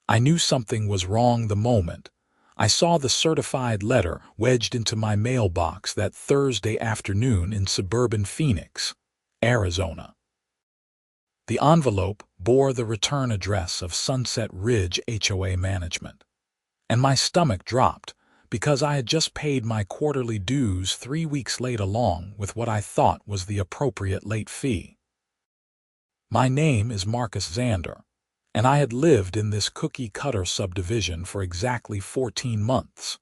I knew something was wrong the moment I saw the certified letter wedged into my mailbox that Thursday afternoon in suburban Phoenix, Arizona. The envelope bore the return address of Sunset Ridge HOA Management, and my stomach dropped because I had just paid my quarterly dues 3 weeks late along with what I thought was the appropriate late fee. My name is Marcus Xander, and I had lived in this cookie-cutter subdivision for exactly 14 months.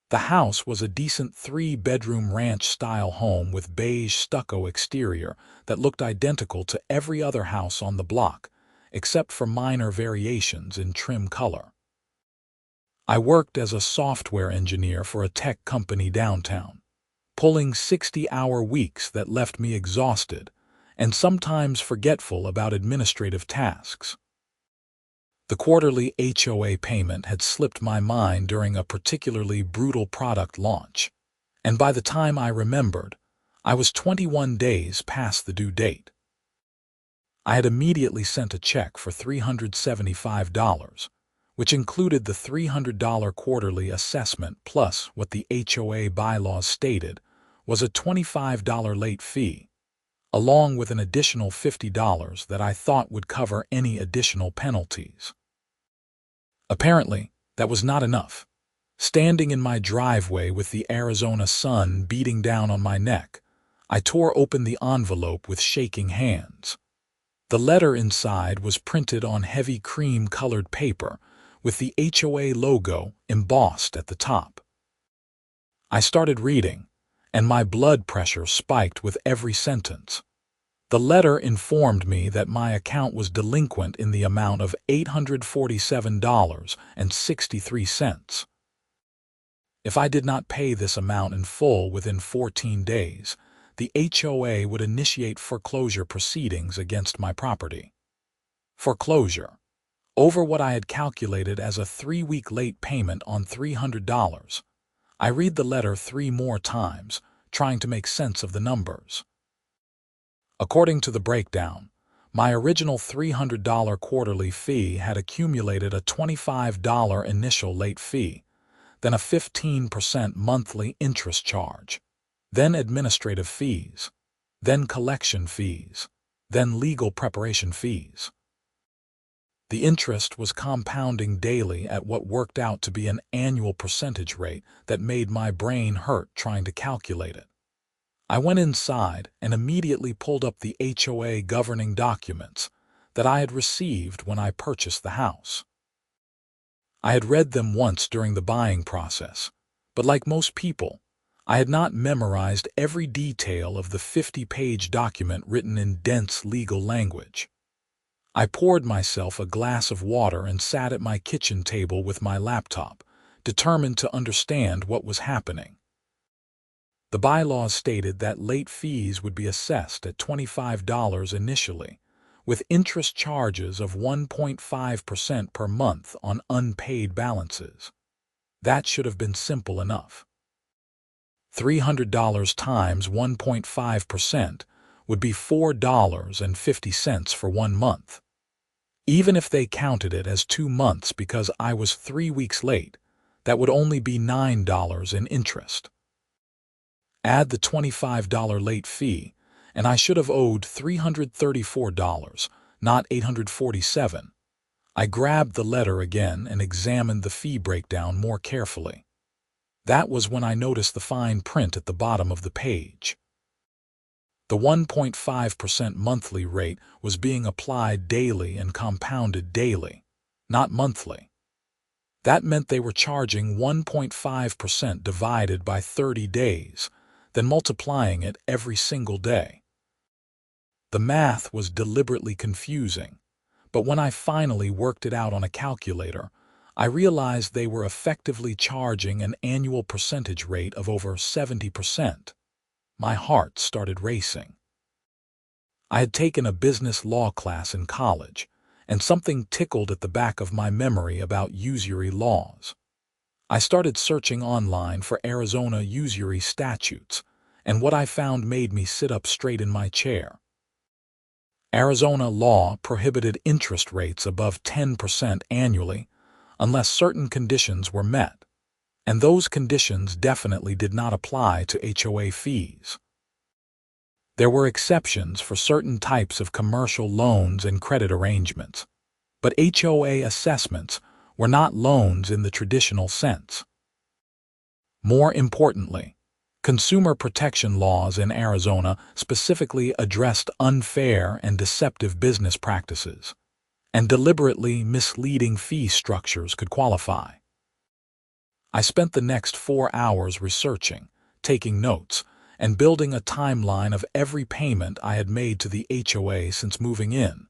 The house was a decent 3-bedroom ranch-style home with beige stucco exterior that looked identical to every other house on the block, except for minor variations in trim color. I worked as a software engineer for a tech company downtown, pulling 60-hour weeks that left me exhausted and sometimes forgetful about administrative tasks. The quarterly HOA payment had slipped my mind during a particularly brutal product launch, and by the time I remembered, I was 21 days past the due date. I had immediately sent a check for $375, which included the $300 quarterly assessment plus what the HOA bylaws stated was a $25 late fee, along with an additional $50 that I thought would cover any additional penalties. Apparently, that was not enough. Standing in my driveway with the Arizona sun beating down on my neck, I tore open the envelope with shaking hands. The letter inside was printed on heavy cream-colored paper with the HOA logo embossed at the top. I started reading, and my blood pressure spiked with every sentence. The letter informed me that my account was delinquent in the amount of $847.63. If I did not pay this amount in full within 14 days, the HOA would initiate foreclosure proceedings against my property. Foreclosure, over what I had calculated as a 3-week late payment on $300. I read the letter 3 more times, trying to make sense of the numbers. According to the breakdown, my original $300 quarterly fee had accumulated a $25 initial late fee, then a 15% monthly interest charge, then administrative fees, then collection fees, then legal preparation fees. The interest was compounding daily at what worked out to be an annual percentage rate that made my brain hurt trying to calculate it. I went inside and immediately pulled up the HOA governing documents that I had received when I purchased the house. I had read them once during the buying process, but like most people, I had not memorized every detail of the 50-page document written in dense legal language. I poured myself a glass of water and sat at my kitchen table with my laptop, determined to understand what was happening. The bylaws stated that late fees would be assessed at $25 initially, with interest charges of 1.5% per month on unpaid balances. That should have been simple enough. $300 times 1.5% would be $4.50 for 1 month. Even if they counted it as 2 months because I was 3 weeks late, that would only be $9 in interest. Add the $25 late fee, and I should have owed $334, not $847. I grabbed the letter again and examined the fee breakdown more carefully. That was when I noticed the fine print at the bottom of the page. The 1.5% monthly rate was being applied daily and compounded daily, not monthly. That meant they were charging 1.5% divided by 30 days, then multiplying it every single day. The math was deliberately confusing, but when I finally worked it out on a calculator, I realized they were effectively charging an annual percentage rate of over 70%. My heart started racing. I had taken a business law class in college, and something tickled at the back of my memory about usury laws. I started searching online for Arizona usury statutes, and what I found made me sit up straight in my chair. Arizona law prohibited interest rates above 10% annually unless certain conditions were met, and those conditions definitely did not apply to HOA fees. There were exceptions for certain types of commercial loans and credit arrangements, but HOA assessments were not loans in the traditional sense. More importantly, consumer protection laws in Arizona specifically addressed unfair and deceptive business practices, and deliberately misleading fee structures could qualify. I spent the next 4 hours researching, taking notes, and building a timeline of every payment I had made to the HOA since moving in.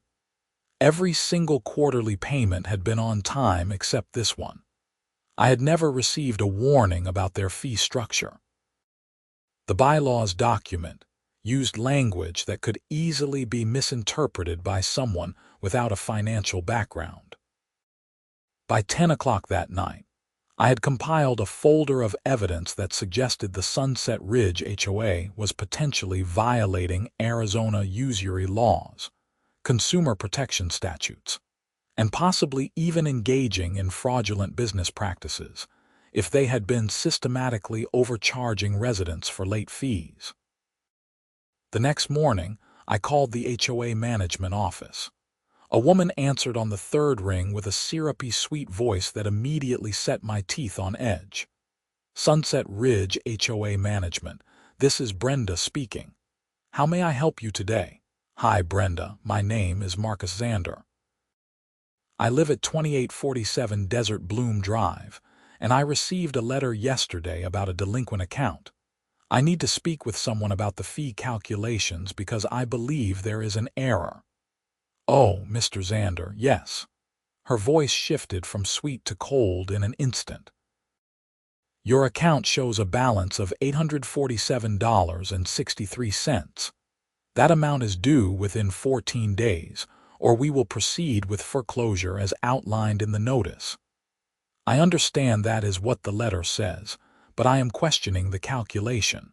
Every single quarterly payment had been on time except this one. I had never received a warning about their fee structure. The bylaws document used language that could easily be misinterpreted by someone without a financial background. By 10 o'clock that night, I had compiled a folder of evidence that suggested the Sunset Ridge HOA was potentially violating Arizona usury laws, consumer protection statutes, and possibly even engaging in fraudulent business practices if they had been systematically overcharging residents for late fees. The next morning, I called the HOA management office. A woman answered on the third ring with a syrupy, sweet voice that immediately set my teeth on edge. Sunset Ridge HOA Management, this is Brenda speaking. How may I help you today? Hi, Brenda. My name is Marcus Xander. I live at 2847 Desert Bloom Drive, and I received a letter yesterday about a delinquent account. I need to speak with someone about the fee calculations because I believe there is an error. Oh, Mr. Xander, yes. Her voice shifted from sweet to cold in an instant. Your account shows a balance of $847.63. That amount is due within 14 days, or we will proceed with foreclosure as outlined in the notice. I understand that is what the letter says, but I am questioning the calculation.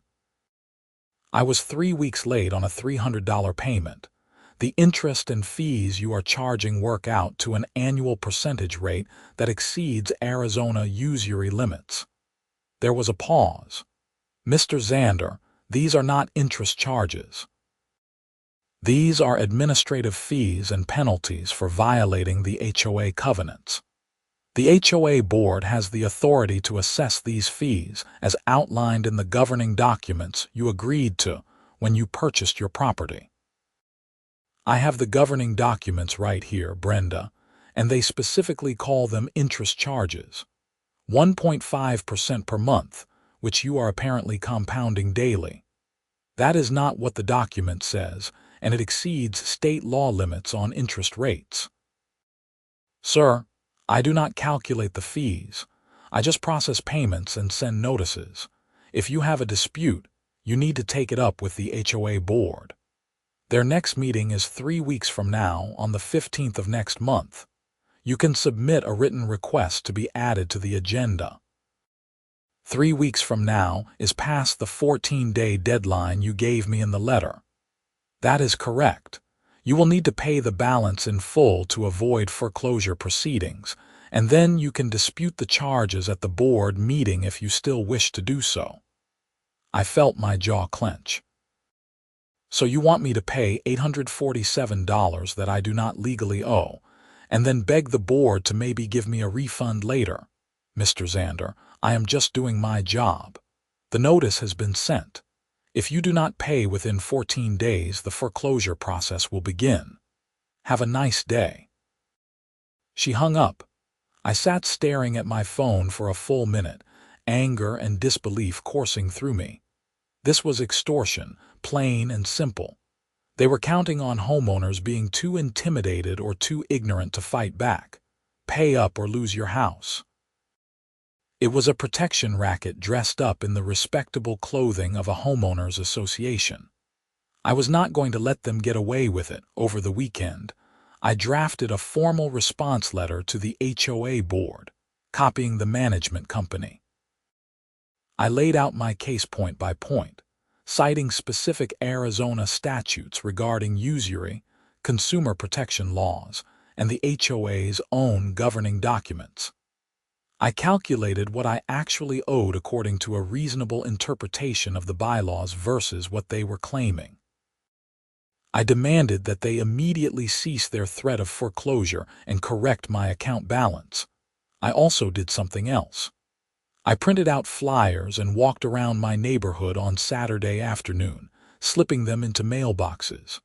I was 3 weeks late on a $300 payment. The interest and fees you are charging work out to an annual percentage rate that exceeds Arizona usury limits. There was a pause. Mr. Xander, these are not interest charges. These are administrative fees and penalties for violating the HOA covenants. The HOA board has the authority to assess these fees as outlined in the governing documents you agreed to when you purchased your property. I have the governing documents right here, Brenda, and they specifically call them interest charges. 1.5% per month, which you are apparently compounding daily. That is not what the document says, and it exceeds state law limits on interest rates. Sir, I do not calculate the fees. I just process payments and send notices. If you have a dispute, you need to take it up with the HOA board. Their next meeting is 3 weeks from now on the 15th of next month. You can submit a written request to be added to the agenda. 3 weeks from now is past the 14-day deadline you gave me in the letter. That is correct. You will need to pay the balance in full to avoid foreclosure proceedings, and then you can dispute the charges at the board meeting if you still wish to do so. I felt my jaw clench. So you want me to pay $847 that I do not legally owe, and then beg the board to maybe give me a refund later? Mr. Xander, I am just doing my job. The notice has been sent. If you do not pay within 14 days, the foreclosure process will begin. Have a nice day. She hung up. I sat staring at my phone for a full minute, anger and disbelief coursing through me. This was extortion, plain and simple. They were counting on homeowners being too intimidated or too ignorant to fight back. Pay up or lose your house. It was a protection racket dressed up in the respectable clothing of a homeowners association. I was not going to let them get away with it. Over the weekend, I drafted a formal response letter to the HOA board, copying the management company. I laid out my case point by point, citing specific Arizona statutes regarding usury, consumer protection laws, and the HOA's own governing documents. I calculated what I actually owed according to a reasonable interpretation of the bylaws versus what they were claiming. I demanded that they immediately cease their threat of foreclosure and correct my account balance. I also did something else. I printed out flyers and walked around my neighborhood on Saturday afternoon, slipping them into mailboxes.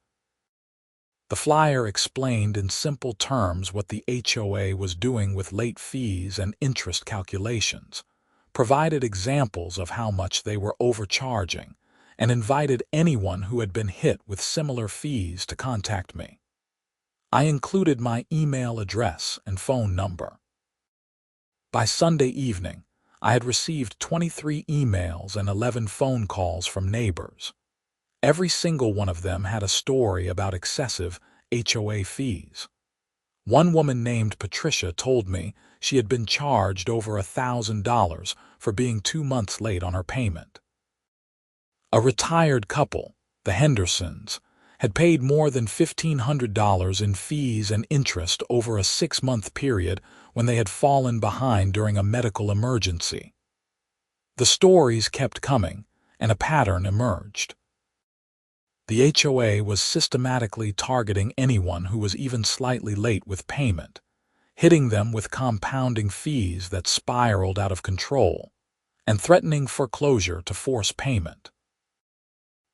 The flyer explained in simple terms what the HOA was doing with late fees and interest calculations, provided examples of how much they were overcharging, and invited anyone who had been hit with similar fees to contact me. I included my email address and phone number. By Sunday evening, I had received 23 emails and 11 phone calls from neighbors. Every single one of them had a story about excessive HOA fees. One woman named Patricia told me she had been charged over $1,000 for being 2 months late on her payment. A retired couple, the Hendersons, had paid more than $1,500 in fees and interest over a 6-month period when they had fallen behind during a medical emergency. The stories kept coming, and a pattern emerged. The HOA was systematically targeting anyone who was even slightly late with payment, hitting them with compounding fees that spiraled out of control, and threatening foreclosure to force payment.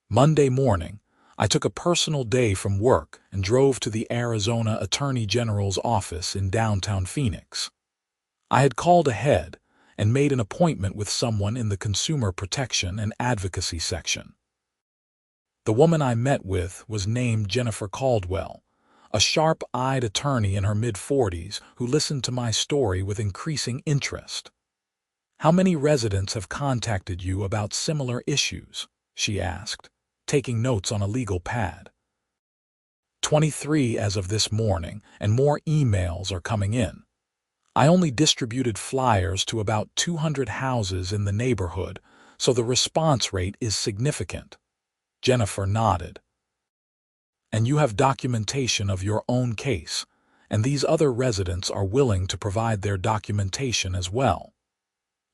Monday morning, I took a personal day from work and drove to the Arizona Attorney General's office in downtown Phoenix. I had called ahead and made an appointment with someone in the Consumer Protection and Advocacy section. The woman I met with was named Jennifer Caldwell, a sharp-eyed attorney in her mid-40s who listened to my story with increasing interest. "How many residents have contacted you about similar issues?" she asked, taking notes on a legal pad. 23 as of this morning, and more emails are coming in. I only distributed flyers to about 200 houses in the neighborhood, so the response rate is significant. Jennifer nodded. "And you have documentation of your own case, and these other residents are willing to provide their documentation as well?"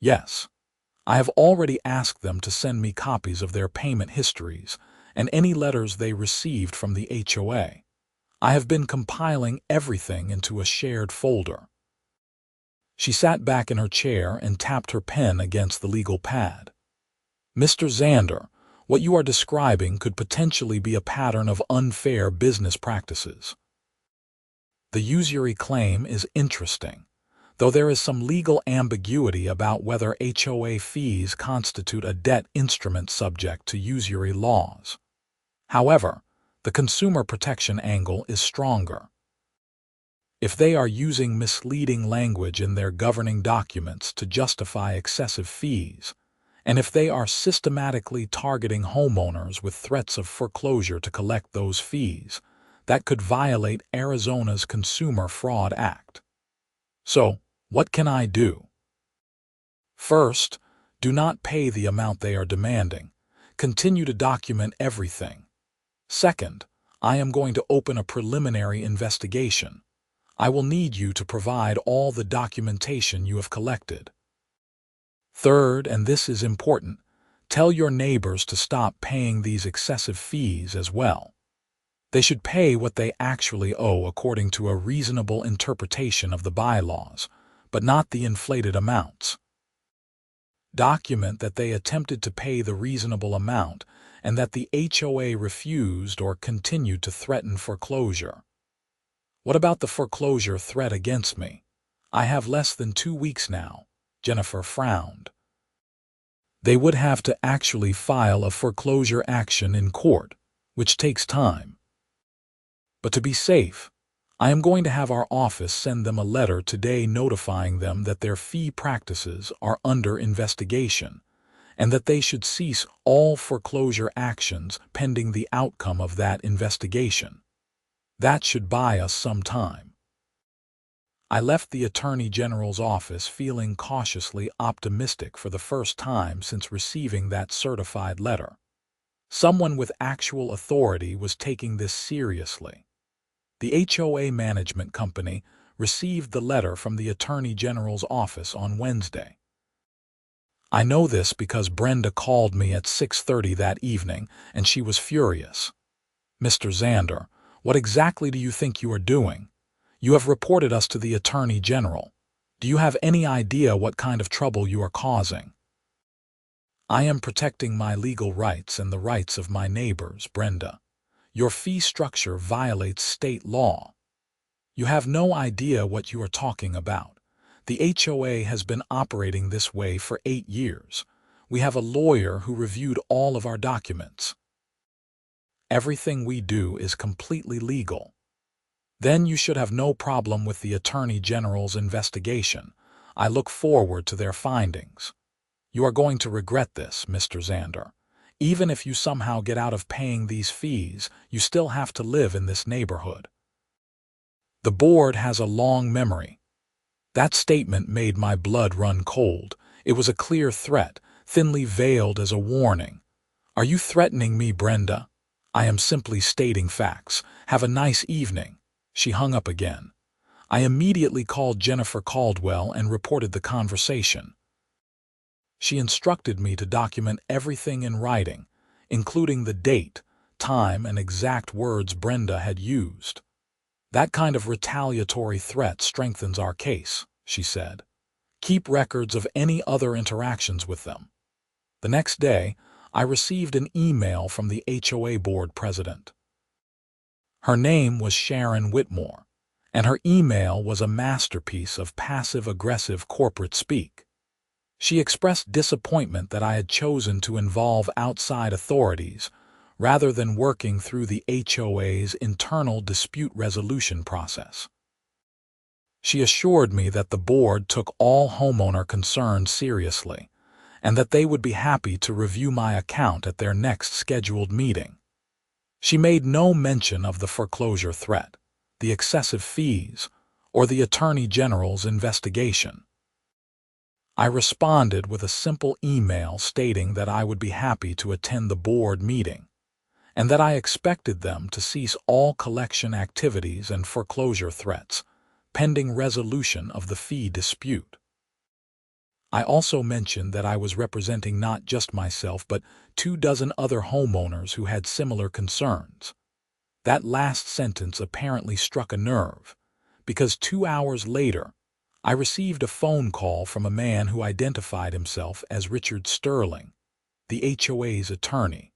"Yes. I have already asked them to send me copies of their payment histories and any letters they received from the HOA. I have been compiling everything into a shared folder." She sat back in her chair and tapped her pen against the legal pad. "Mr. Xander, what you are describing could potentially be a pattern of unfair business practices." The usury claim is interesting, though there is some legal ambiguity about whether HOA fees constitute a debt instrument subject to usury laws. However, the consumer protection angle is stronger. If they are using misleading language in their governing documents to justify excessive fees, and if they are systematically targeting homeowners with threats of foreclosure to collect those fees, that could violate Arizona's Consumer Fraud Act. So, what can I do? First, do not pay the amount they are demanding. Continue to document everything. Second, I am going to open a preliminary investigation. I will need you to provide all the documentation you have collected. Third, and this is important, tell your neighbors to stop paying these excessive fees as well. They should pay what they actually owe according to a reasonable interpretation of the bylaws, but not the inflated amounts. Document that they attempted to pay the reasonable amount and that the HOA refused or continued to threaten foreclosure. What about the foreclosure threat against me? I have less than 2 weeks now. Jennifer frowned. They would have to actually file a foreclosure action in court, which takes time. But to be safe, I am going to have our office send them a letter today notifying them that their fee practices are under investigation and that they should cease all foreclosure actions pending the outcome of that investigation. That should buy us some time. I left the Attorney General's office feeling cautiously optimistic for the first time since receiving that certified letter. Someone with actual authority was taking this seriously. The HOA management company received the letter from the Attorney General's office on Wednesday. I know this because Brenda called me at 6:30 that evening, and she was furious. Mr. Xander, what exactly do you think you are doing? You have reported us to the Attorney General. Do you have any idea what kind of trouble you are causing? I am protecting my legal rights and the rights of my neighbors, Brenda. Your fee structure violates state law. You have no idea what you are talking about. The HOA has been operating this way for 8 years. We have a lawyer who reviewed all of our documents. Everything we do is completely legal. Then you should have no problem with the Attorney General's investigation. I look forward to their findings. You are going to regret this, Mr. Xander. Even if you somehow get out of paying these fees, you still have to live in this neighborhood. The board has a long memory. That statement made my blood run cold. It was a clear threat, thinly veiled as a warning. Are you threatening me, Brenda? I am simply stating facts. Have a nice evening. She hung up again. I immediately called Jennifer Caldwell and reported the conversation. She instructed me to document everything in writing, including the date, time, and exact words Brenda had used. That kind of retaliatory threat strengthens our case, she said. Keep records of any other interactions with them. The next day, I received an email from the HOA board president. Her name was Sharon Whitmore, and her email was a masterpiece of passive-aggressive corporate speak. She expressed disappointment that I had chosen to involve outside authorities rather than working through the HOA's internal dispute resolution process. She assured me that the board took all homeowner concerns seriously and that they would be happy to review my account at their next scheduled meeting. She made no mention of the foreclosure threat, the excessive fees, or the Attorney General's investigation. I responded with a simple email stating that I would be happy to attend the board meeting, and that I expected them to cease all collection activities and foreclosure threats, pending resolution of the fee dispute. I also mentioned that I was representing not just myself but 24 other homeowners who had similar concerns. That last sentence apparently struck a nerve, because 2 hours later, I received a phone call from a man who identified himself as Richard Sterling, the HOA's attorney.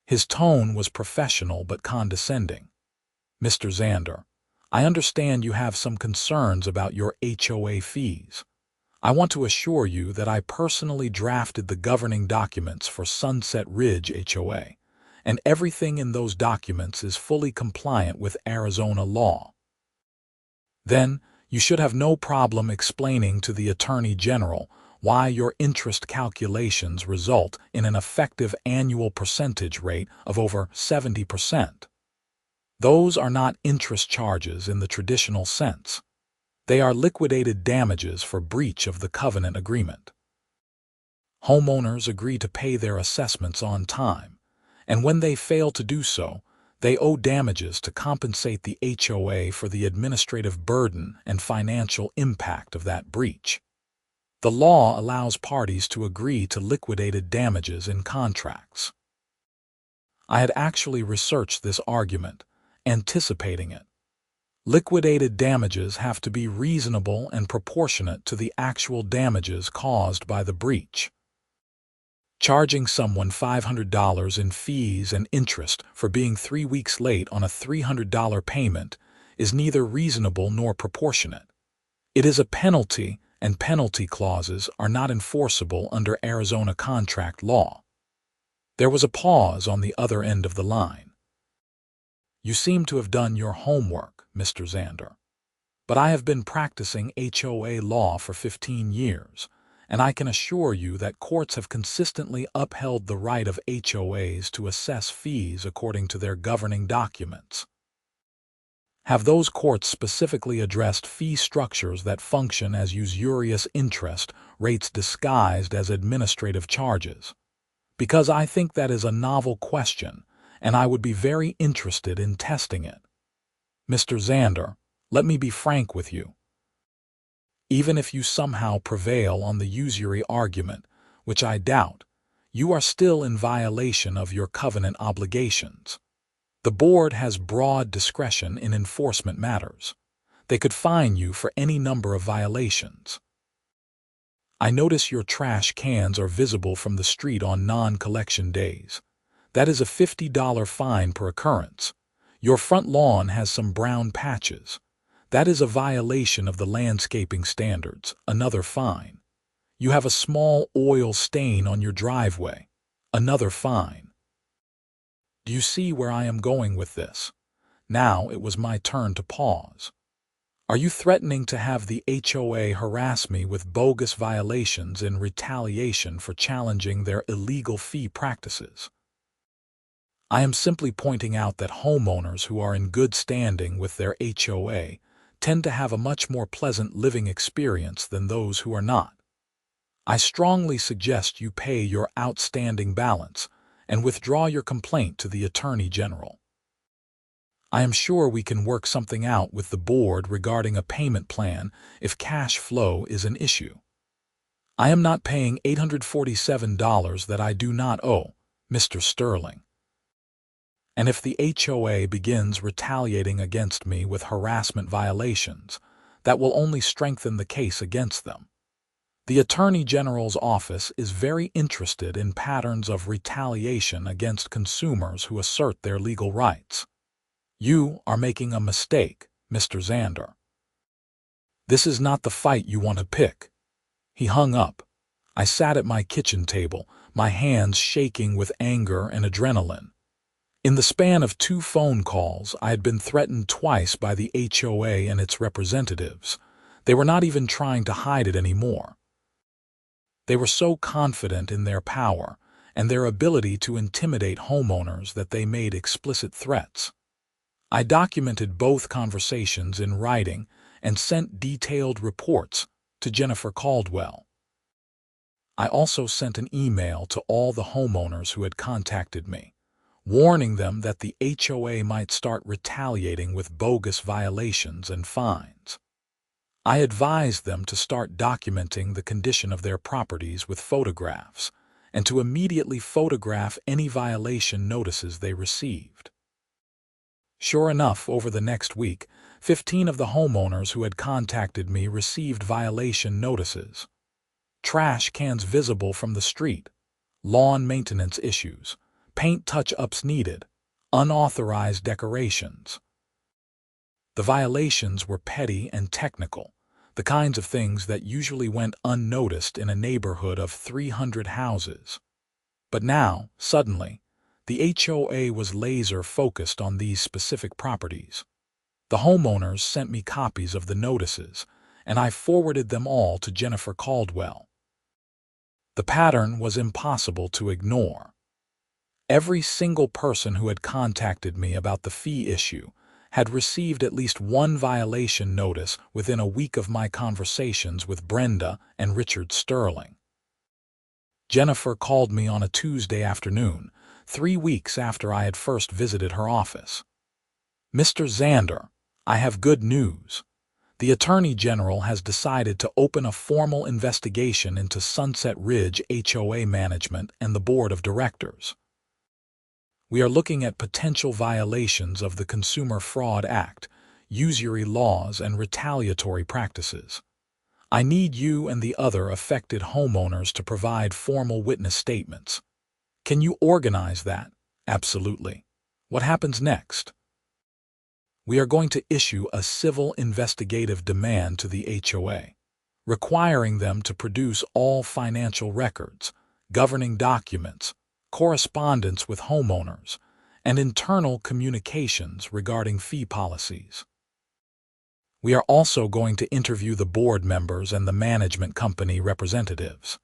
His tone was professional but condescending. Mr. Xander, I understand you have some concerns about your HOA fees. I want to assure you that I personally drafted the governing documents for Sunset Ridge HOA, and everything in those documents is fully compliant with Arizona law. Then, you should have no problem explaining to the Attorney General why your interest calculations result in an effective annual percentage rate of over 70%. Those are not interest charges in the traditional sense. They are liquidated damages for breach of the covenant agreement. Homeowners agree to pay their assessments on time, and when they fail to do so, they owe damages to compensate the HOA for the administrative burden and financial impact of that breach. The law allows parties to agree to liquidated damages in contracts. I had actually researched this argument, anticipating it. Liquidated damages have to be reasonable and proportionate to the actual damages caused by the breach. Charging someone $500 in fees and interest for being 3 weeks late on a $300 payment is neither reasonable nor proportionate. It is a penalty, and penalty clauses are not enforceable under Arizona contract law. There was a pause on the other end of the line. You seem to have done your homework, Mr. Xander. But I have been practicing HOA law for 15 years, and I can assure you that courts have consistently upheld the right of HOAs to assess fees according to their governing documents. Have those courts specifically addressed fee structures that function as usurious interest rates disguised as administrative charges? Because I think that is a novel question, and I would be very interested in testing it. Mr. Xander, let me be frank with you. Even if you somehow prevail on the usury argument, which I doubt, you are still in violation of your covenant obligations. The board has broad discretion in enforcement matters. They could fine you for any number of violations. I notice your trash cans are visible from the street on non-collection days. That is a $50 fine per occurrence. Your front lawn has some brown patches. That is a violation of the landscaping standards, another fine. You have a small oil stain on your driveway, another fine. Do you see where I am going with this? Now it was my turn to pause. Are you threatening to have the HOA harass me with bogus violations in retaliation for challenging their illegal fee practices? I am simply pointing out that homeowners who are in good standing with their HOA tend to have a much more pleasant living experience than those who are not. I strongly suggest you pay your outstanding balance and withdraw your complaint to the Attorney General. I am sure we can work something out with the board regarding a payment plan if cash flow is an issue. I am not paying $847 that I do not owe, Mr. Sterling. And if the HOA begins retaliating against me with harassment violations, that will only strengthen the case against them. The Attorney General's office is very interested in patterns of retaliation against consumers who assert their legal rights. You are making a mistake, Mr. Xander. This is not the fight you want to pick. He hung up. I sat at my kitchen table, my hands shaking with anger and adrenaline. In the span of 2 phone calls, I had been threatened twice by the HOA and its representatives. They were not even trying to hide it anymore. They were so confident in their power and their ability to intimidate homeowners that they made explicit threats. I documented both conversations in writing and sent detailed reports to Jennifer Caldwell. I also sent an email to all the homeowners who had contacted me, warning them that the HOA might start retaliating with bogus violations and fines. I advised them to start documenting the condition of their properties with photographs and to immediately photograph any violation notices they received. Sure enough, over the next week, 15 of the homeowners who had contacted me received violation notices. Trash cans visible from the street, lawn maintenance issues, paint touch-ups needed, unauthorized decorations. The violations were petty and technical, the kinds of things that usually went unnoticed in a neighborhood of 300 houses. But now, suddenly, the HOA was laser-focused on these specific properties. The homeowners sent me copies of the notices, and I forwarded them all to Jennifer Caldwell. The pattern was impossible to ignore. Every single person who had contacted me about the fee issue had received at least one violation notice within a week of my conversations with Brenda and Richard Sterling. Jennifer called me on a Tuesday afternoon, 3 weeks after I had first visited her office. Mr. Xander, I have good news. The Attorney General has decided to open a formal investigation into Sunset Ridge HOA management and the Board of Directors. We are looking at potential violations of the Consumer Fraud Act, usury laws, and retaliatory practices. I need you and the other affected homeowners to provide formal witness statements. Can you organize that? Absolutely. What happens next? We are going to issue a civil investigative demand to the HOA, requiring them to produce all financial records, governing documents, correspondence with homeowners, and internal communications regarding fee policies. We are also going to interview the board members and the management company representatives.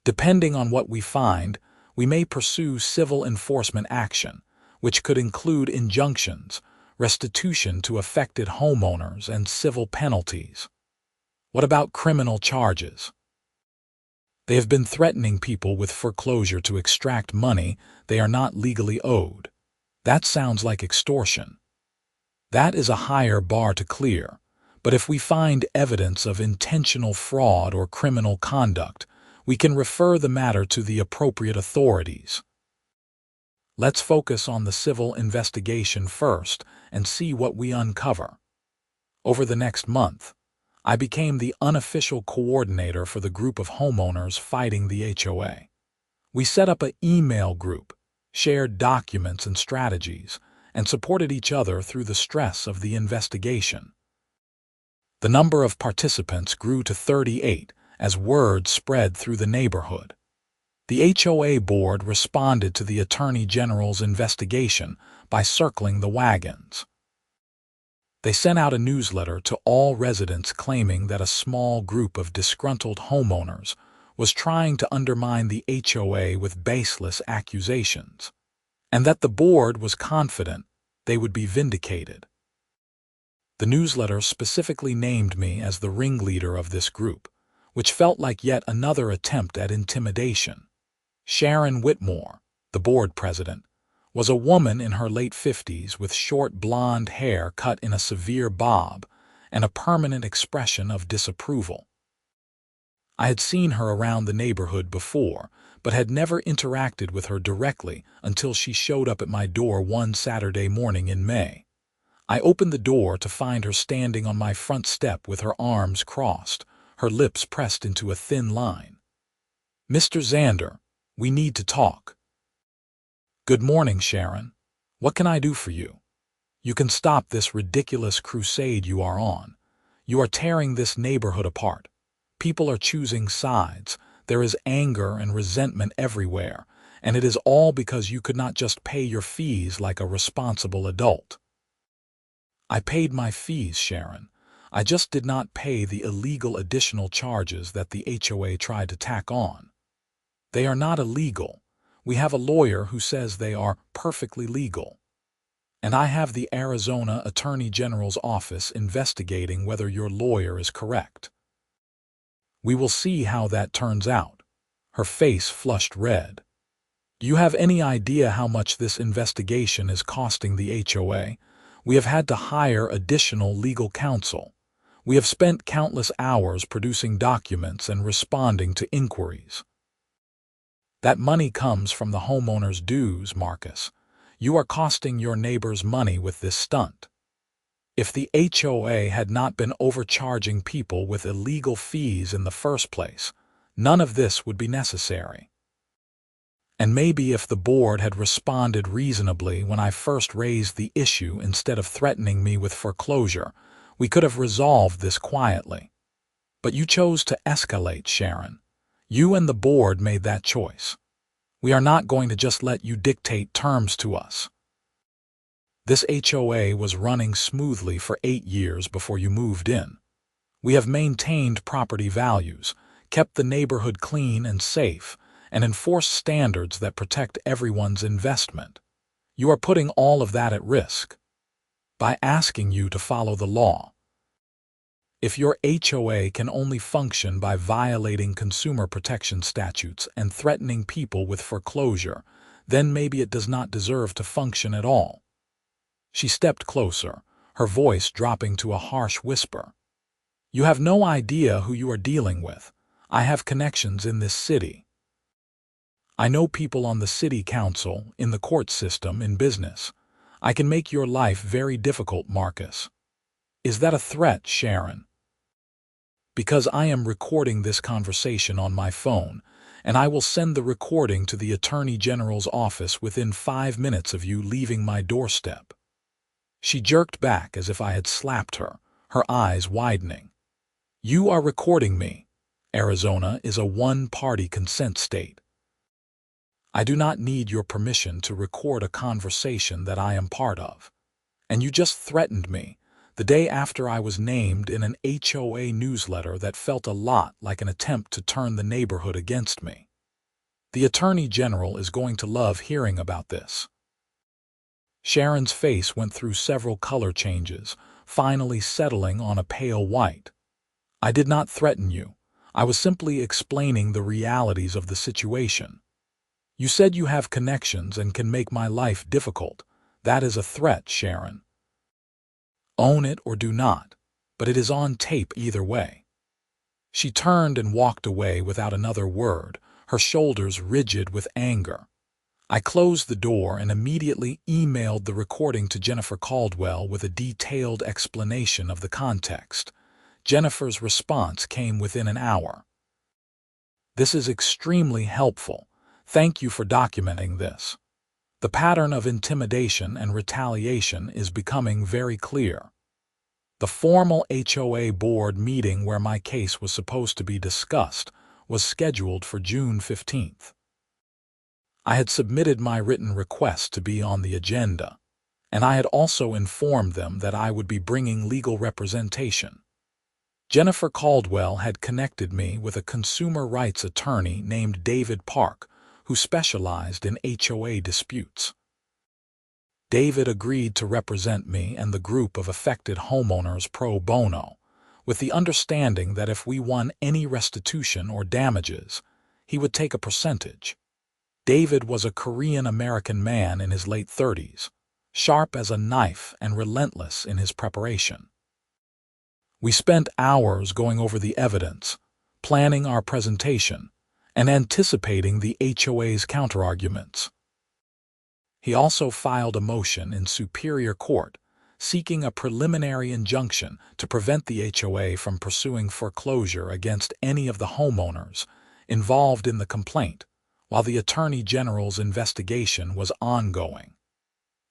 Depending on what we find, we may pursue civil enforcement action, which could include injunctions, restitution to affected homeowners, and civil penalties. What about criminal charges? They have been threatening people with foreclosure to extract money they are not legally owed. That sounds like extortion. That is a higher bar to clear, but if we find evidence of intentional fraud or criminal conduct, we can refer the matter to the appropriate authorities. Let's focus on the civil investigation first and see what we uncover. Over the next month, I became the unofficial coordinator for the group of homeowners fighting the HOA. We set up an email group, shared documents and strategies, and supported each other through the stress of the investigation. The number of participants grew to 38 as word spread through the neighborhood. The HOA board responded to the Attorney General's investigation by circling the wagons. They sent out a newsletter to all residents claiming that a small group of disgruntled homeowners was trying to undermine the HOA with baseless accusations, and that the board was confident they would be vindicated. The newsletter specifically named me as the ringleader of this group, which felt like yet another attempt at intimidation. Sharon Whitmore, the board president, was a woman in her late 50s with short blonde hair cut in a severe bob and a permanent expression of disapproval. I had seen her around the neighborhood before, but had never interacted with her directly until she showed up at my door one Saturday morning in May. I opened the door to find her standing on my front step with her arms crossed, her lips pressed into a thin line. "Mr. Xander, we need to talk." "Good morning, Sharon. What can I do for you? You can stop this ridiculous crusade you are on. You are tearing this neighborhood apart. People are choosing sides. There is anger and resentment everywhere, and it is all because you could not just pay your fees like a responsible adult." "I paid my fees, Sharon. I just did not pay the illegal additional charges that the HOA tried to tack on. They are not illegal. We have a lawyer who says they are perfectly legal. And I have the Arizona Attorney General's office investigating whether your lawyer is correct. We will see how that turns out." Her face flushed red. "Do you have any idea how much this investigation is costing the HOA? We have had to hire additional legal counsel. We have spent countless hours producing documents and responding to inquiries. That money comes from the homeowners' dues, Marcus. You are costing your neighbors money with this stunt. If the HOA had not been overcharging people with illegal fees in the first place, none of this would be necessary. And maybe if the board had responded reasonably when I first raised the issue instead of threatening me with foreclosure, we could have resolved this quietly. But you chose to escalate, Sharon. You and the board made that choice. We are not going to just let you dictate terms to us. This HOA was running smoothly for 8 years before you moved in. We have maintained property values, kept the neighborhood clean and safe, and enforced standards that protect everyone's investment. You are putting all of that at risk by asking you to follow the law. If your HOA can only function by violating consumer protection statutes and threatening people with foreclosure, then maybe it does not deserve to function at all." She stepped closer, her voice dropping to a harsh whisper. "You have no idea who you are dealing with. I have connections in this city. I know people on the city council, in the court system, in business. I can make your life very difficult, Marcus." "Is that a threat, Sharon?" "Because I am recording this conversation on my phone, and I will send the recording to the Attorney General's office within 5 minutes of you leaving my doorstep." She jerked back as if I had slapped her, her eyes widening. "You are recording me. Arizona is a one-party consent state. I do not need your permission to record a conversation that I am part of. And you just threatened me the day after I was named in an HOA newsletter that felt a lot like an attempt to turn the neighborhood against me. The Attorney General is going to love hearing about this." Sharon's face went through several color changes, finally settling on a pale white. "I did not threaten you. I was simply explaining the realities of the situation. You said you have connections and can make my life difficult. That is a threat, Sharon." Own it or do not, but it is on tape either way." She turned and walked away without another word, her shoulders rigid with anger. I closed the door and immediately emailed the recording to Jennifer Caldwell with a detailed explanation of the context. Jennifer's response came within an hour. "This is extremely helpful. Thank you for documenting this. The pattern of intimidation and retaliation is becoming very clear." The formal HOA board meeting where my case was supposed to be discussed was scheduled for June 15th. I had submitted my written request to be on the agenda, and I had also informed them that I would be bringing legal representation. Jennifer Caldwell had connected me with a consumer rights attorney named David Park, who specialized in HOA disputes. David agreed to represent me and the group of affected homeowners pro bono, with the understanding that if we won any restitution or damages, he would take a percentage. David was a Korean-American man in his late 30s, sharp as a knife and relentless in his preparation. We spent hours going over the evidence, planning our presentation, and anticipating the HOA's counterarguments. He also filed a motion in Superior Court seeking a preliminary injunction to prevent the HOA from pursuing foreclosure against any of the homeowners involved in the complaint, while the Attorney General's investigation was ongoing.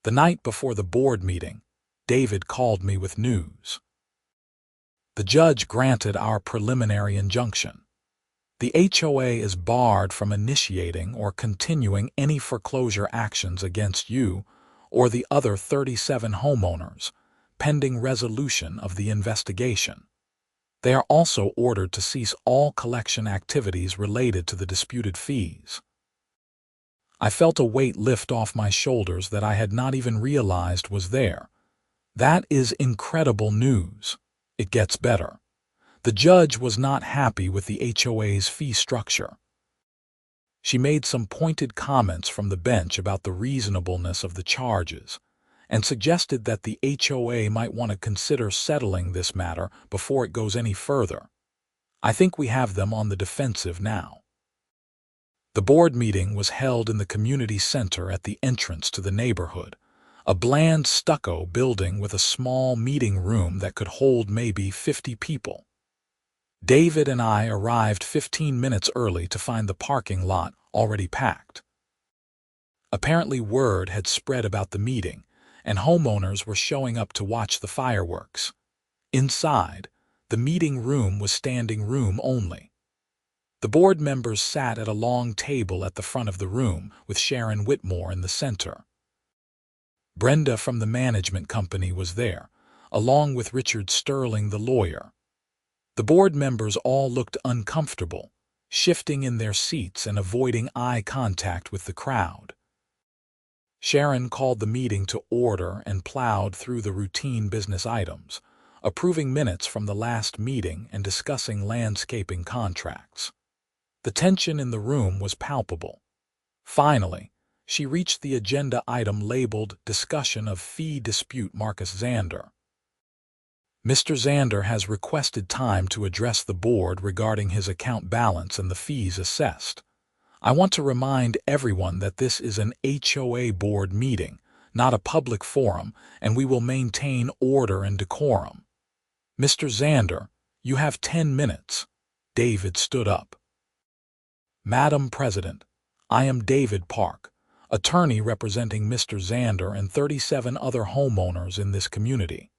The night before the board meeting, David called me with news. The judge granted our preliminary injunction. The HOA is barred from initiating or continuing any foreclosure actions against you or the other 37 homeowners, pending resolution of the investigation. They are also ordered to cease all collection activities related to the disputed fees. I felt a weight lift off my shoulders that I had not even realized was there. That is incredible news. It gets better. The judge was not happy with the HOA's fee structure. She made some pointed comments from the bench about the reasonableness of the charges and suggested that the HOA might want to consider settling this matter before it goes any further. I think we have them on the defensive now. The board meeting was held in the community center at the entrance to the neighborhood, a bland stucco building with a small meeting room that could hold maybe 50 people. David and I arrived 15 minutes early to find the parking lot already packed. Apparently word had spread about the meeting, and homeowners were showing up to watch the fireworks. Inside, the meeting room was standing room only. The board members sat at a long table at the front of the room with Sharon Whitmore in the center. Brenda from the management company was there, along with Richard Sterling, the lawyer. The board members all looked uncomfortable, shifting in their seats and avoiding eye contact with the crowd. Sharon called the meeting to order and plowed through the routine business items, approving minutes from the last meeting and discussing landscaping contracts. The tension in the room was palpable. Finally, she reached the agenda item labeled Discussion of Fee Dispute Marcus Xander. Mr. Xander has requested time to address the board regarding his account balance and the fees assessed. I want to remind everyone that this is an HOA board meeting, not a public forum, and we will maintain order and decorum. Mr. Xander, you have 10 minutes. David stood up. Madam President, I am David Park, attorney representing Mr. Xander and 37 other homeowners in this community.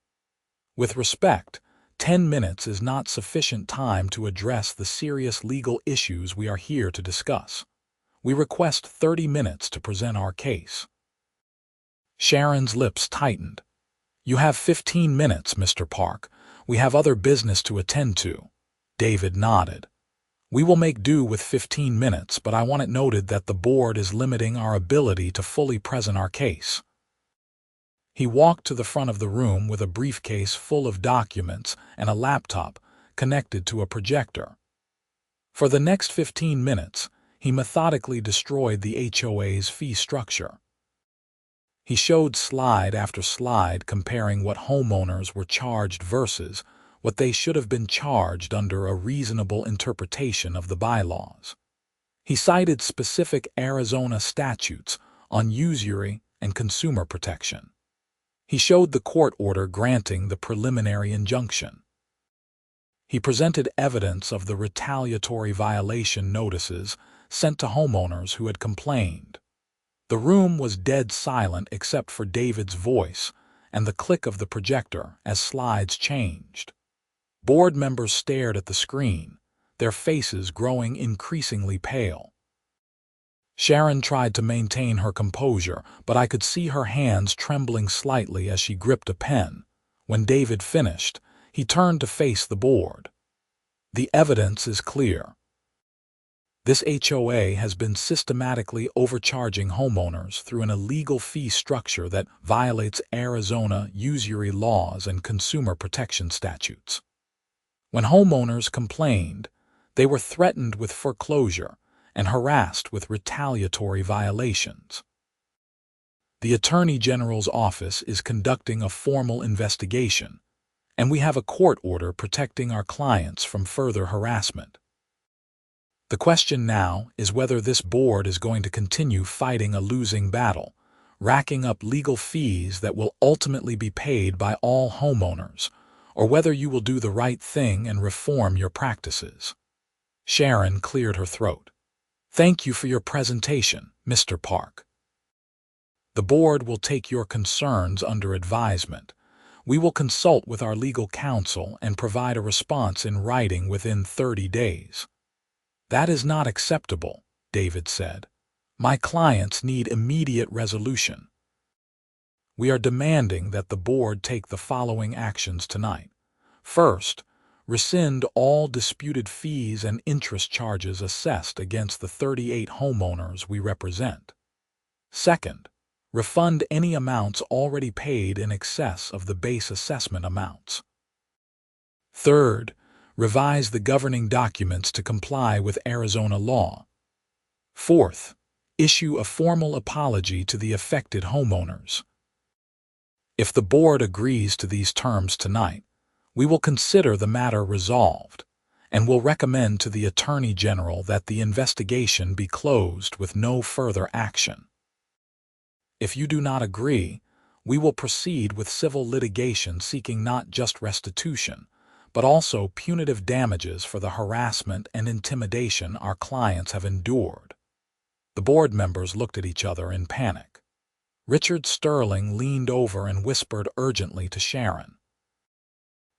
With respect, 10 minutes is not sufficient time to address the serious legal issues we are here to discuss. We request 30 minutes to present our case. Sharon's lips tightened. You have 15 minutes, Mr. Park. We have other business to attend to. David nodded. We will make do with 15 minutes, but I want it noted that the board is limiting our ability to fully present our case. He walked to the front of the room with a briefcase full of documents and a laptop connected to a projector. For the next 15 minutes, he methodically destroyed the HOA's fee structure. He showed slide after slide comparing what homeowners were charged versus what they should have been charged under a reasonable interpretation of the bylaws. He cited specific Arizona statutes on usury and consumer protection. He showed the court order granting the preliminary injunction. He presented evidence of the retaliatory violation notices sent to homeowners who had complained. The room was dead silent except for David's voice and the click of the projector as slides changed. Board members stared at the screen, their faces growing increasingly pale. Sharon tried to maintain her composure, but I could see her hands trembling slightly as she gripped a pen. When David finished, he turned to face the board. The evidence is clear. This HOA has been systematically overcharging homeowners through an illegal fee structure that violates Arizona usury laws and consumer protection statutes. When homeowners complained, they were threatened with foreclosure and harassed with retaliatory violations. The Attorney General's office is conducting a formal investigation, and we have a court order protecting our clients from further harassment. The question now is whether this board is going to continue fighting a losing battle, racking up legal fees that will ultimately be paid by all homeowners, or whether you will do the right thing and reform your practices. Sharon cleared her throat. Thank you for your presentation, Mr. Park. The board will take your concerns under advisement. We will consult with our legal counsel and provide a response in writing within 30 days. That is not acceptable, David said. My clients need immediate resolution. We are demanding that the board take the following actions tonight. First, rescind all disputed fees and interest charges assessed against the 38 homeowners we represent. Second, refund any amounts already paid in excess of the base assessment amounts. Third, revise the governing documents to comply with Arizona law. Fourth, issue a formal apology to the affected homeowners. If the board agrees to these terms tonight, we will consider the matter resolved and will recommend to the Attorney General that the investigation be closed with no further action. If you do not agree, we will proceed with civil litigation seeking not just restitution, but also punitive damages for the harassment and intimidation our clients have endured. The board members looked at each other in panic. Richard Sterling leaned over and whispered urgently to Sharon.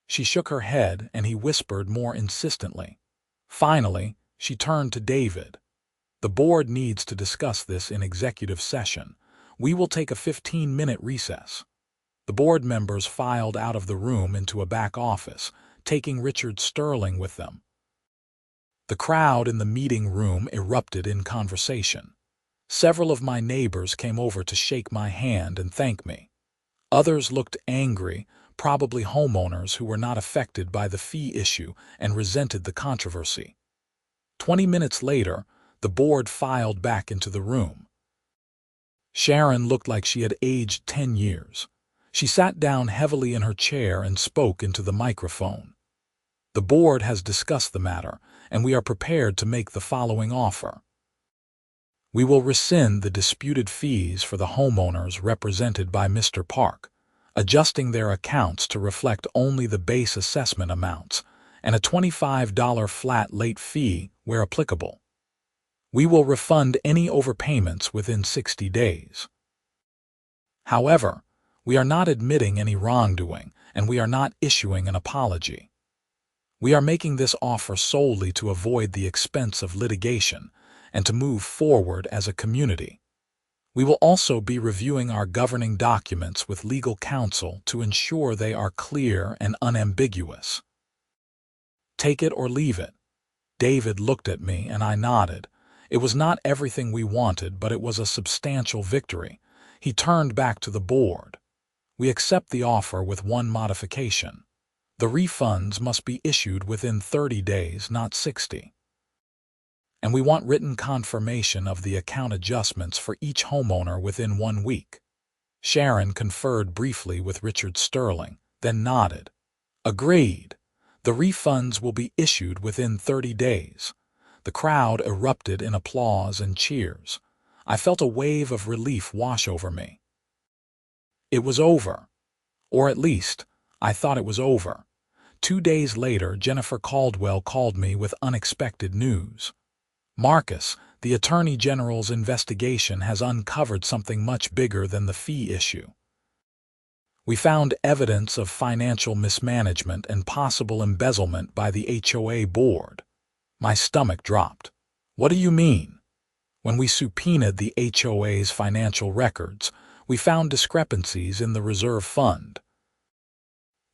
She shook her head and he whispered more insistently. Finally, she turned to David. The board needs to discuss this in executive session. We will take a 15-minute recess. The board members filed out of the room into a back office, taking Richard Sterling with them. The crowd in the meeting room erupted in conversation. Several of my neighbors came over to shake my hand and thank me. Others looked angry, probably homeowners who were not affected by the fee issue and resented the controversy. 20 minutes later, the board filed back into the room. Sharon looked like she had aged 10 years. She sat down heavily in her chair and spoke into the microphone. The board has discussed the matter, and we are prepared to make the following offer. We will rescind the disputed fees for the homeowners represented by Mr. Park, adjusting their accounts to reflect only the base assessment amounts and a $25 flat late fee where applicable. We will refund any overpayments within 60 days. However, we are not admitting any wrongdoing, and we are not issuing an apology. We are making this offer solely to avoid the expense of litigation and to move forward as a community. We will also be reviewing our governing documents with legal counsel to ensure they are clear and unambiguous. Take it or leave it. David looked at me and I nodded. It was not everything we wanted, but it was a substantial victory. He turned back to the board. We accept the offer with one modification. The refunds must be issued within 30 days, not 60. And we want written confirmation of the account adjustments for each homeowner within 1 week. Sharon conferred briefly with Richard Sterling, then nodded. Agreed. The refunds will be issued within 30 days. The crowd erupted in applause and cheers. I felt a wave of relief wash over me. It was over. Or at least, I thought it was over. 2 days later, Jennifer Caldwell called me with unexpected news. Marcus, the Attorney General's investigation has uncovered something much bigger than the fee issue. We found evidence of financial mismanagement and possible embezzlement by the HOA board. My stomach dropped. What do you mean? When we subpoenaed the HOA's financial records, we found discrepancies in the reserve fund.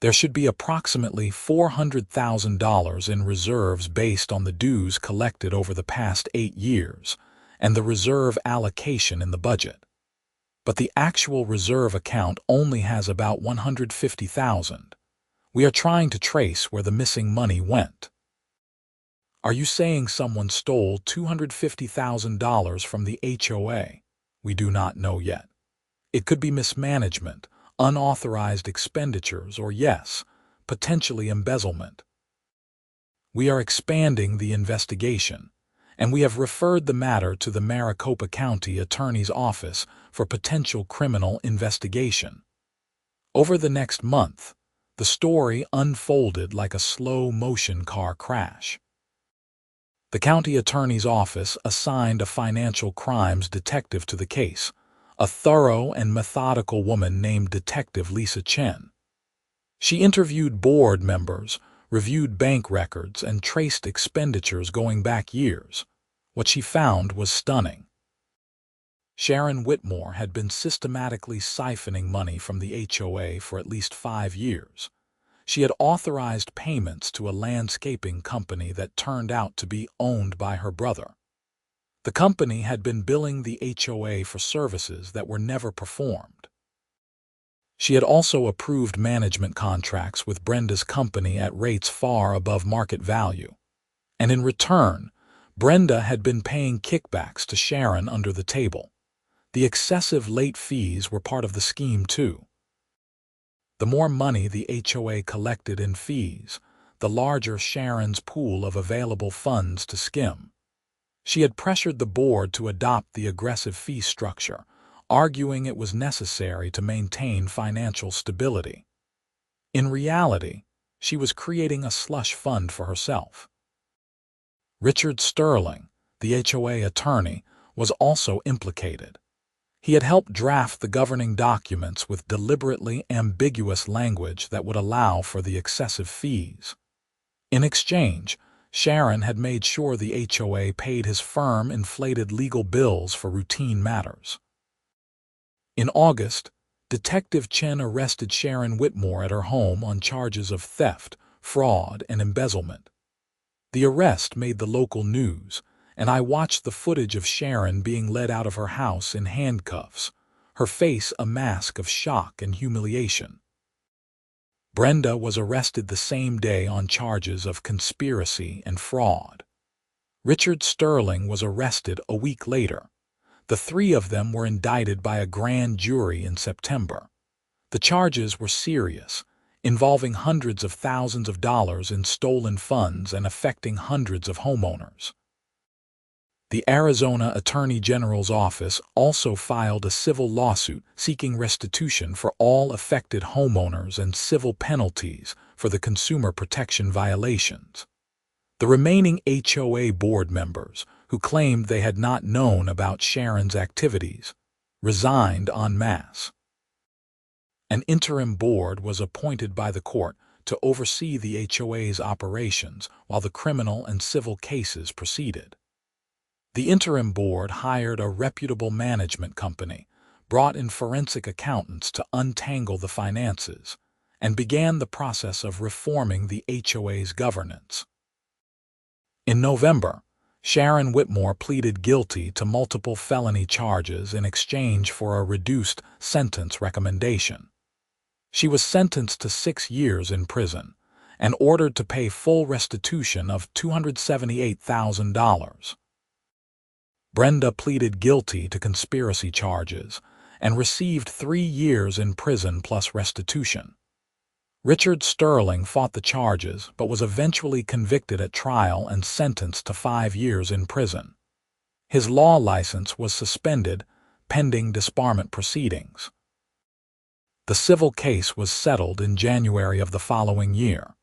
There should be approximately $400,000 in reserves based on the dues collected over the past 8 years and the reserve allocation in the budget. But the actual reserve account only has about $150,000. We are trying to trace where the missing money went. Are you saying someone stole $250,000 from the HOA? We do not know yet. It could be mismanagement, unauthorized expenditures, or yes, potentially embezzlement. We are expanding the investigation, and we have referred the matter to the Maricopa County Attorney's Office for potential criminal investigation. Over the next month, the story unfolded like a slow-motion car crash. The county attorney's office assigned a financial crimes detective to the case, a thorough and methodical woman named Detective Lisa Chen. She interviewed board members, reviewed bank records, and traced expenditures going back years. What she found was stunning. Sharon Whitmore had been systematically siphoning money from the HOA for at least 5 years. She had authorized payments to a landscaping company that turned out to be owned by her brother. The company had been billing the HOA for services that were never performed. She had also approved management contracts with Brenda's company at rates far above market value. And in return, Brenda had been paying kickbacks to Sharon under the table. The excessive late fees were part of the scheme, too. The more money the HOA collected in fees, the larger Sharon's pool of available funds to skim. She had pressured the board to adopt the aggressive fee structure, arguing it was necessary to maintain financial stability. In reality, she was creating a slush fund for herself. Richard Sterling, the HOA attorney, was also implicated. He had helped draft the governing documents with deliberately ambiguous language that would allow for the excessive fees. In exchange, Sharon had made sure the HOA paid his firm inflated legal bills for routine matters. In August, Detective Chen arrested Sharon Whitmore at her home on charges of theft, fraud, and embezzlement. The arrest made the local news, and I watched the footage of Sharon being led out of her house in handcuffs, her face a mask of shock and humiliation. Brenda was arrested the same day on charges of conspiracy and fraud. Richard Sterling was arrested a week later. The 3 of them were indicted by a grand jury in September. The charges were serious, involving hundreds of thousands of dollars in stolen funds and affecting hundreds of homeowners. The Arizona Attorney General's office also filed a civil lawsuit seeking restitution for all affected homeowners and civil penalties for the consumer protection violations. The remaining HOA board members, who claimed they had not known about Sharon's activities, resigned en masse. An interim board was appointed by the court to oversee the HOA's operations while the criminal and civil cases proceeded. The interim board hired a reputable management company, brought in forensic accountants to untangle the finances, and began the process of reforming the HOA's governance. In November, Sharon Whitmore pleaded guilty to multiple felony charges in exchange for a reduced sentence recommendation. She was sentenced to 6 years in prison and ordered to pay full restitution of $278,000. Brenda pleaded guilty to conspiracy charges and received 3 years in prison plus restitution. Richard Sterling fought the charges but was eventually convicted at trial and sentenced to 5 years in prison. His law license was suspended pending disbarment proceedings. The civil case was settled in January of the following year.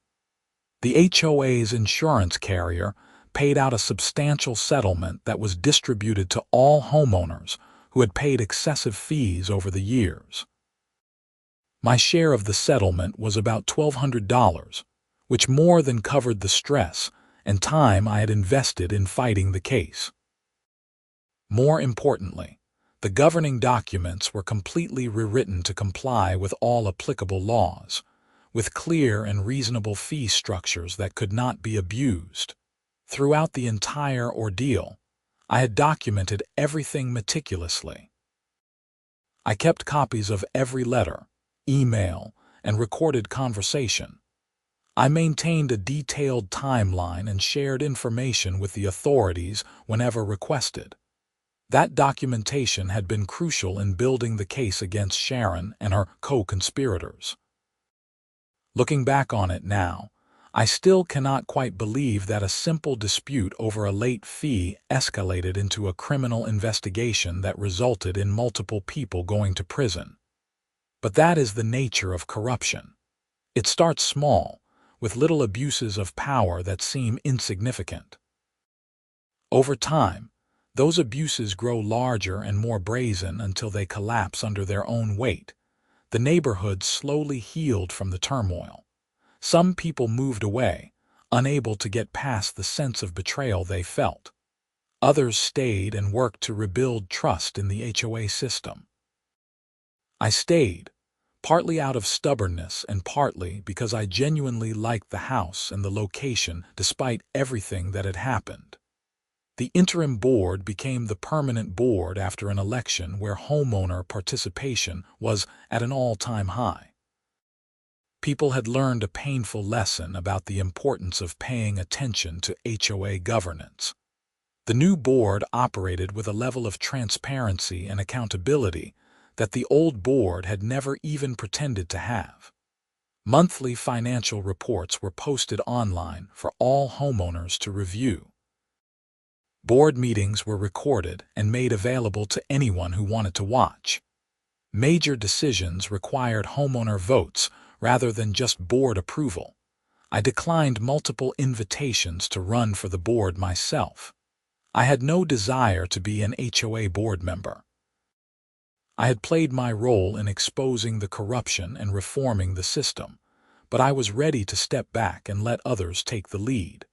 The HOA's insurance carrier paid out a substantial settlement that was distributed to all homeowners who had paid excessive fees over the years. My share of the settlement was about $1,200, which more than covered the stress and time I had invested in fighting the case. More importantly, the governing documents were completely rewritten to comply with all applicable laws, with clear and reasonable fee structures that could not be abused. Throughout the entire ordeal, I had documented everything meticulously. I kept copies of every letter, email, and recorded conversation. I maintained a detailed timeline and shared information with the authorities whenever requested. That documentation had been crucial in building the case against Sharon and her co-conspirators. Looking back on it now, I still cannot quite believe that a simple dispute over a late fee escalated into a criminal investigation that resulted in multiple people going to prison. But that is the nature of corruption. It starts small, with little abuses of power that seem insignificant. Over time, those abuses grow larger and more brazen until they collapse under their own weight. The neighborhood slowly healed from the turmoil. Some people moved away, unable to get past the sense of betrayal they felt. Others stayed and worked to rebuild trust in the HOA system. I stayed, partly out of stubbornness and partly because I genuinely liked the house and the location despite everything that had happened. The interim board became the permanent board after an election where homeowner participation was at an all-time high. People had learned a painful lesson about the importance of paying attention to HOA governance. The new board operated with a level of transparency and accountability that the old board had never even pretended to have. Monthly financial reports were posted online for all homeowners to review. Board meetings were recorded and made available to anyone who wanted to watch. Major decisions required homeowner votes rather than just board approval. I declined multiple invitations to run for the board myself. I had no desire to be an HOA board member. I had played my role in exposing the corruption and reforming the system, but I was ready to step back and let others take the lead.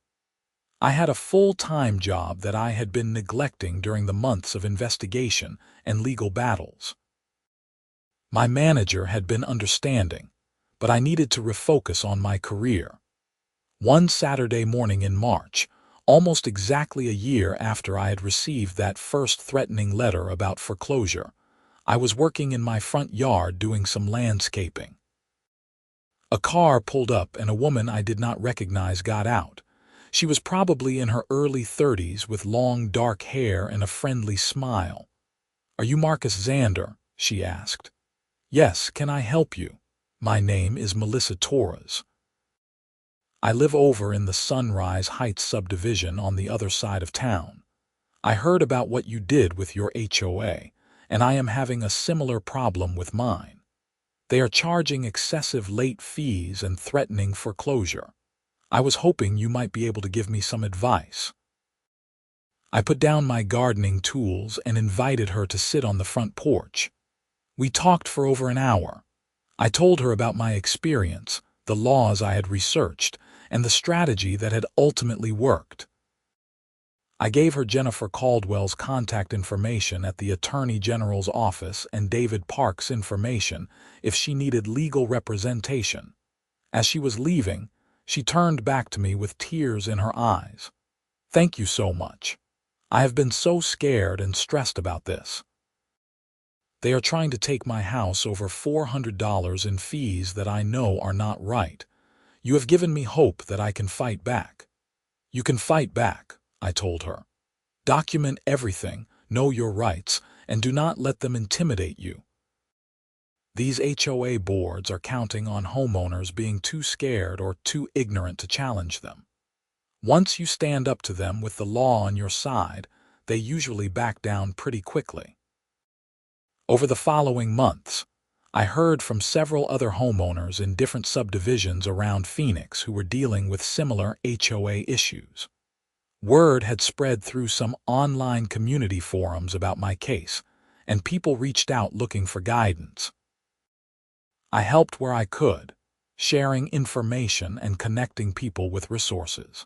I had a full-time job that I had been neglecting during the months of investigation and legal battles. My manager had been understanding, but I needed to refocus on my career. One Saturday morning in March, almost exactly a year after I had received that first threatening letter about foreclosure, I was working in my front yard doing some landscaping. A car pulled up and a woman I did not recognize got out. She was probably in her early 30s with long dark hair and a friendly smile. "Are you Marcus Xander?" she asked. "Yes, can I help you? My name is Melissa Torres. I live over in the Sunrise Heights subdivision on the other side of town. I heard about what you did with your HOA, and I am having a similar problem with mine. They are charging excessive late fees and threatening foreclosure. I was hoping you might be able to give me some advice." I put down my gardening tools and invited her to sit on the front porch. We talked for over an hour. I told her about my experience, the laws I had researched, and the strategy that had ultimately worked. I gave her Jennifer Caldwell's contact information at the Attorney General's office and David Park's information if she needed legal representation. As she was leaving, she turned back to me with tears in her eyes. "Thank you so much. I have been so scared and stressed about this. They are trying to take my house over $400 in fees that I know are not right. You have given me hope that I can fight back." "You can fight back," I told her. "Document everything, know your rights, and do not let them intimidate you. These HOA boards are counting on homeowners being too scared or too ignorant to challenge them. Once you stand up to them with the law on your side, they usually back down pretty quickly. Over the following months, I heard from several other homeowners in different subdivisions around Phoenix who were dealing with similar HOA issues. Word had spread through some online community forums about my case, and people reached out looking for guidance. I helped where I could, sharing information and connecting people with resources.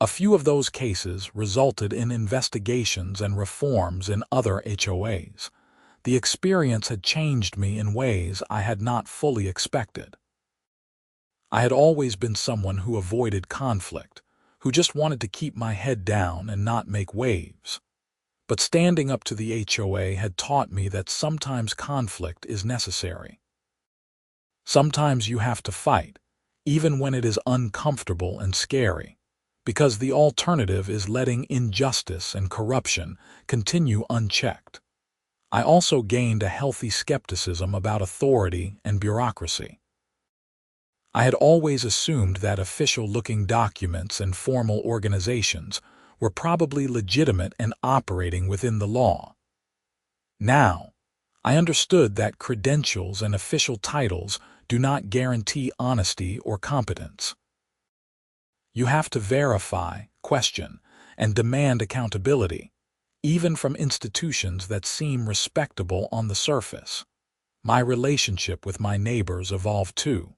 A few of those cases resulted in investigations and reforms in other HOAs. The experience had changed me in ways I had not fully expected. I had always been someone who avoided conflict, who just wanted to keep my head down and not make waves. But standing up to the HOA had taught me that sometimes conflict is necessary. Sometimes you have to fight, even when it is uncomfortable and scary, because the alternative is letting injustice and corruption continue unchecked. I also gained a healthy skepticism about authority and bureaucracy. I had always assumed that official-looking documents and formal organizations were probably legitimate and operating within the law. Now, I understood that credentials and official titles do not guarantee honesty or competence. You have to verify, question, and demand accountability, even from institutions that seem respectable on the surface. My relationship with my neighbors evolved too.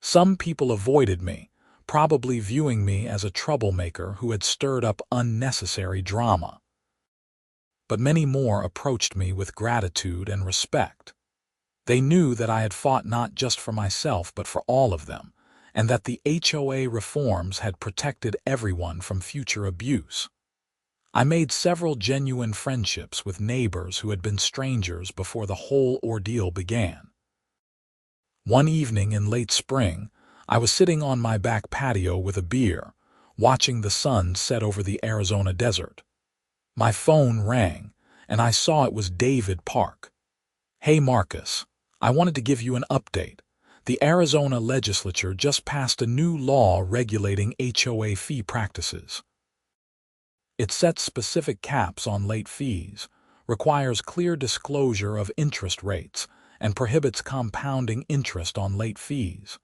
Some people avoided me, probably viewing me as a troublemaker who had stirred up unnecessary drama. But many more approached me with gratitude and respect. They knew that I had fought not just for myself but for all of them, and that the HOA reforms had protected everyone from future abuse. I made several genuine friendships with neighbors who had been strangers before the whole ordeal began. One evening in late spring, I was sitting on my back patio with a beer, watching the sun set over the Arizona desert. My phone rang, and I saw it was David Park. "Hey Marcus, I wanted to give you an update. The Arizona legislature just passed a new law regulating HOA fee practices. It sets specific caps on late fees, requires clear disclosure of interest rates, and prohibits compounding interest on late fees.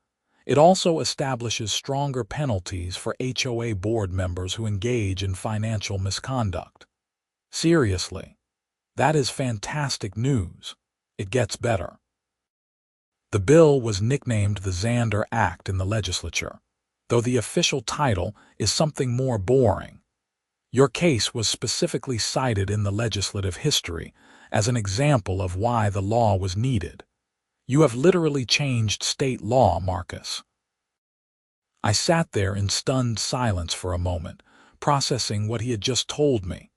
It also establishes stronger penalties for HOA board members who engage in financial misconduct." Seriously, that is fantastic news. It gets better. The bill was nicknamed the Xander Act in the legislature, though the official title is something more boring. Your case was specifically cited in the legislative history as an example of why the law was needed. You have literally changed state law, Marcus. I sat there in stunned silence for a moment, processing what he had just told me.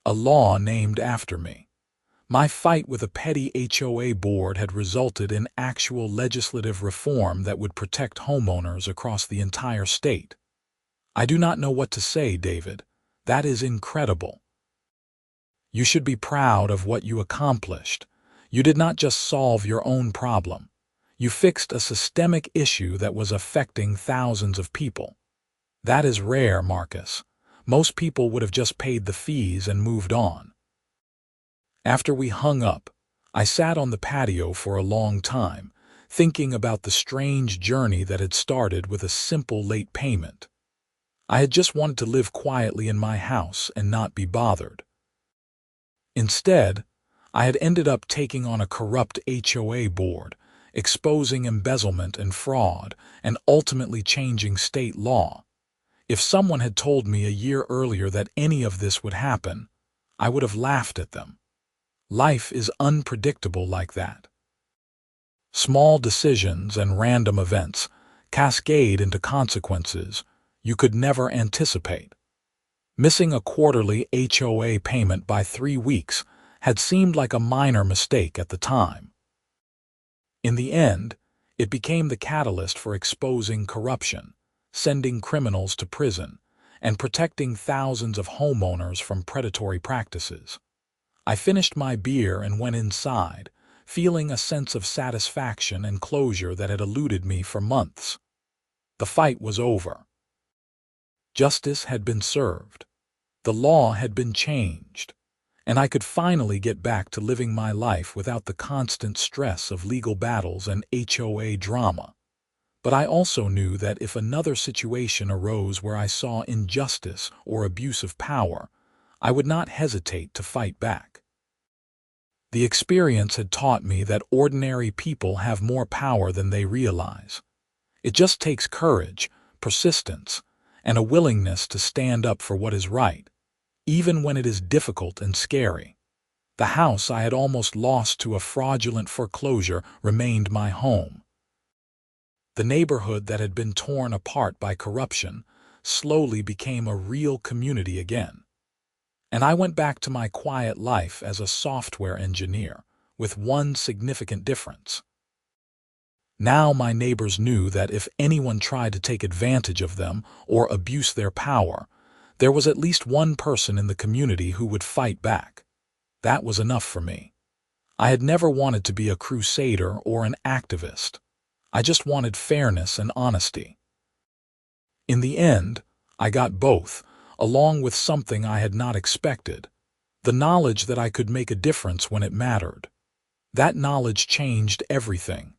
A law named after me. My fight with a petty HOA board had resulted in actual legislative reform that would protect homeowners across the entire state. I do not know what to say, David. That is incredible. You should be proud of what you accomplished. You did not just solve your own problem. You fixed a systemic issue that was affecting thousands of people. That is rare, Marcus. Most people would have just paid the fees and moved on. After we hung up, I sat on the patio for a long time, thinking about the strange journey that had started with a simple late payment. I had just wanted to live quietly in my house and not be bothered. Instead, I had ended up taking on a corrupt HOA board, exposing embezzlement and fraud, and ultimately changing state law. If someone had told me a year earlier that any of this would happen, I would have laughed at them. Life is unpredictable like that. Small decisions and random events cascade into consequences you could never anticipate. Missing a quarterly HOA payment by 3 weeks had seemed like a minor mistake at the time. In the end, it became the catalyst for exposing corruption, sending criminals to prison, and protecting thousands of homeowners from predatory practices. I finished my beer and went inside, feeling a sense of satisfaction and closure that had eluded me for months. The fight was over. Justice had been served. The law had been changed, and I could finally get back to living my life without the constant stress of legal battles and HOA drama. But I also knew that if another situation arose where I saw injustice or abuse of power, I would not hesitate to fight back. The experience had taught me that ordinary people have more power than they realize. It just takes courage, persistence, and a willingness to stand up for what is right, even when it is difficult and scary. The house I had almost lost to a fraudulent foreclosure remained my home. The neighborhood that had been torn apart by corruption slowly became a real community again. And I went back to my quiet life as a software engineer, with one significant difference. Now my neighbors knew that if anyone tried to take advantage of them or abuse their power, there was at least one person in the community who would fight back. That was enough for me. I had never wanted to be a crusader or an activist. I just wanted fairness and honesty. In the end, I got both, along with something I had not expected: the knowledge that I could make a difference when it mattered. That knowledge changed everything.